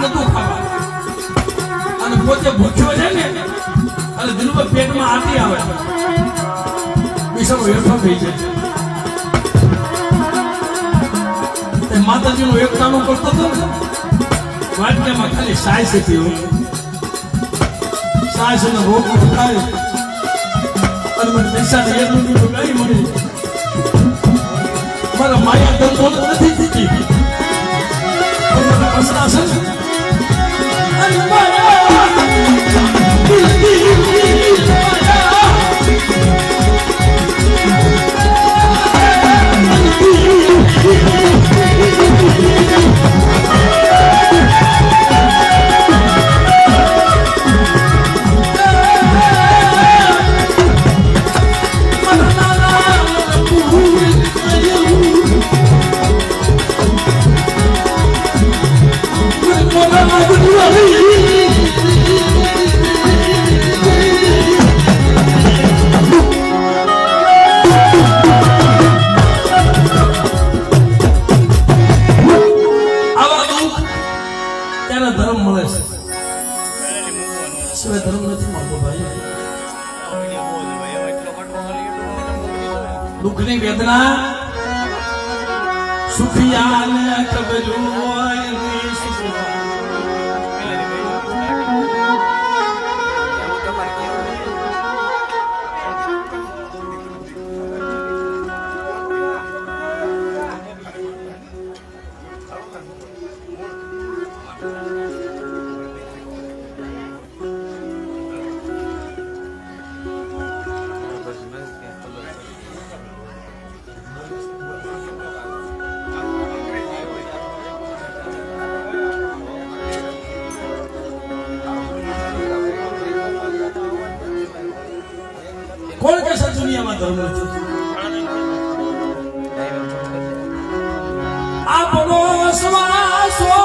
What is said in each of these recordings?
નતું ખાવા અને પોતે ભૂખ્યો છે ને અને દિલમાં પેટમાં આટી આવે બિચારો હેઠો થઈ જાય. માતાજીનું એકતાનું કરતો હતો ને વાટકામાં ખાલી સાયસ હતી. સાયસ અને રોટલો ખાય અને મને પૈસાને એટલું બધું ગાઈ મળી. મારા માયા ધંધો નથી થતી પસતા છે અને દુઃખની વેદના સુખિયાને કબજું કોણ કે છે દુનિયામાં ધર્મ નથી? આપણો શ્વાસો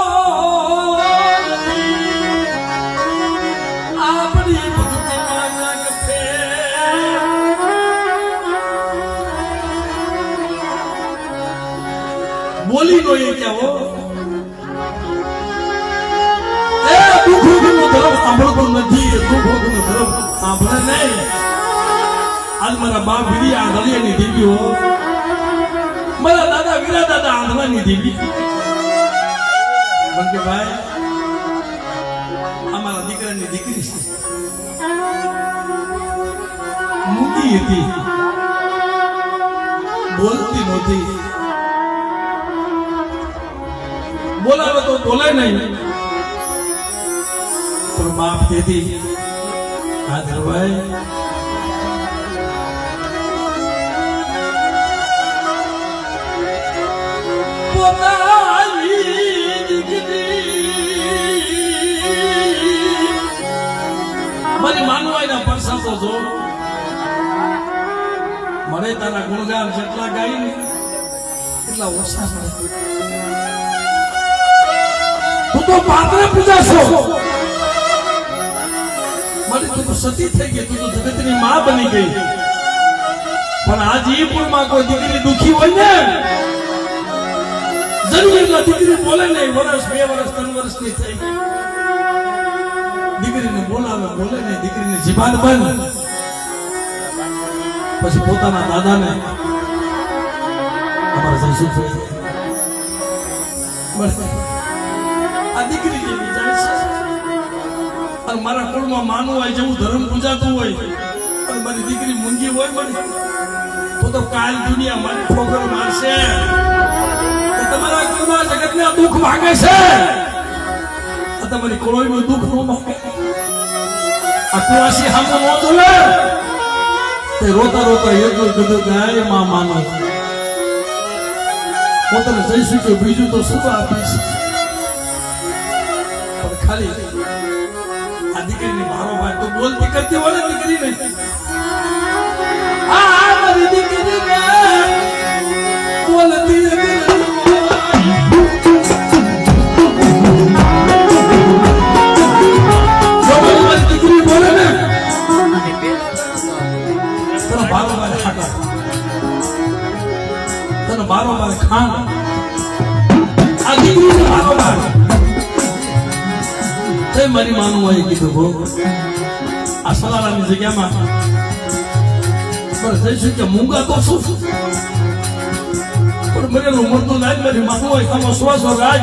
આપણી ભક્તિમાં નાખે બોલી નો એ કહેવો એ દુઃખનો ધર્મ સાંભળતો નથી. દુઃખનો ધર્મ સાંભળે નહીં. આજ મારા બાપ વીરી આંધળીયાની દીકરી હો, મારા દાદા વીરા દાદા આંધળાની દીકરી. બંકે ભાઈ અમારા દીકરાની દીકરી છે, મૂકી હતી, બોલતી નહોતી. બોલાવે તો બોલે નહીં, પણ બાપ દેતી હાજર ભાઈ મારી માનવાના પરસાતો જો મને તારા ગુણગાન જેટલા ગાઈ ને એટલા ઓછા મળે. તું તો પાત્રે પૂજા છો, મારી તું તો સતી થઈ ગઈ, તું તો જગતની માં બની ગઈ. પણ આ જીપુરમાં કોઈ દીકરી દુખી હોય ને જરૂર એટલા દીકરી બોલે નહીં. વર્ષ 2 વર્ષ 3 વર્ષની થઈ ગઈ, દીકરીને બોલાવે બોલે નહીં, દીકરીની જીભાન બંધ. પછી પોતાના દાદાને અમારા જયસુ આ દીકરી જેવી જાય છે. અને મારા કુળમાં માનવું હોય જેવું ધર્મ પૂજાતું હોય અને મારી દીકરી મૂંગી હોય મારી તો કાલ દુનિયા મારી ઠોકર મારશે. તમારા કુળમાં જગતને દુઃખ માંગે છે, તમારી કોળીનું દુઃખ ન માંગે. આ કુવાસી હામો ન બોલે તે રોતા રોતા એટલું કીધું કે આ માં માનો હું તને જઈશું કે બીજું તો શું આપીશ. પણ ખાલી આ દીકરીની મારો ભાઈ તો બોલતી કરતી હોય ને દીકરીને આ મારી દીકરી બોલતી દીકરી બોલે ને તને બારોબાર ખાટા, તને બારોબાર ખાંડ. આ દીકરીને બારોબાર મારી માનું હોય કીધું હો આ સલારાની જગ્યામાં પણ જઈશું કે મૂંગા તો શું પણ મરેલું મળતું લાજ મારી માનું હોય આમાં શ્વાસ રાજ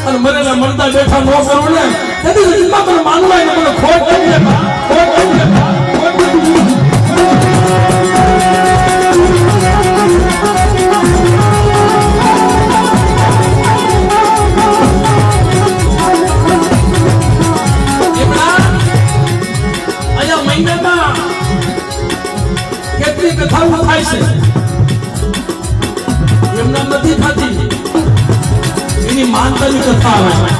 અને મરેલા મળતા બેઠા ન કરું ને તેથી જગતમાં મને માનું હોય ને મને ખોટ કરી દે ખોટ કરી દે ખોટ કરી દે કેટલી કથાઓ થાય છે એમના નથી થતી એની માનતાની કથા આવે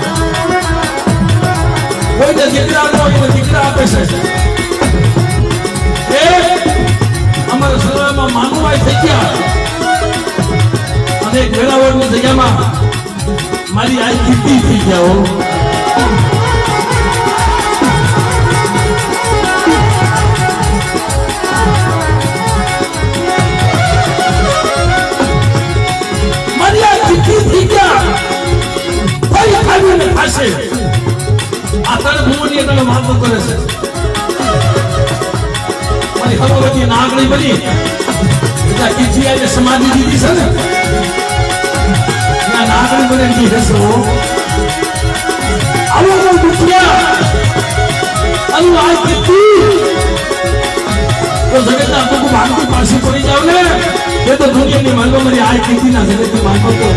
કોઈને દીકરા નો એને દીકરા આપે છે એ અમારા શરીરમાં માનવાય થઈ ગયા અને વેરાવળની જગ્યામાં મારી આ કીર્તિ થઈ ગયા હો નાગણી બની સમાધિ દીધી છે ને નાગણી બને આવું દુખિયા જગતના ભાગતી પાછી પડી જાવ ને એ તો દુનિયાની માનવો મારી આ કીધી ના જગતની માનવો તો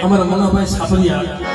અમારા મનાભાઈ સાપરિયા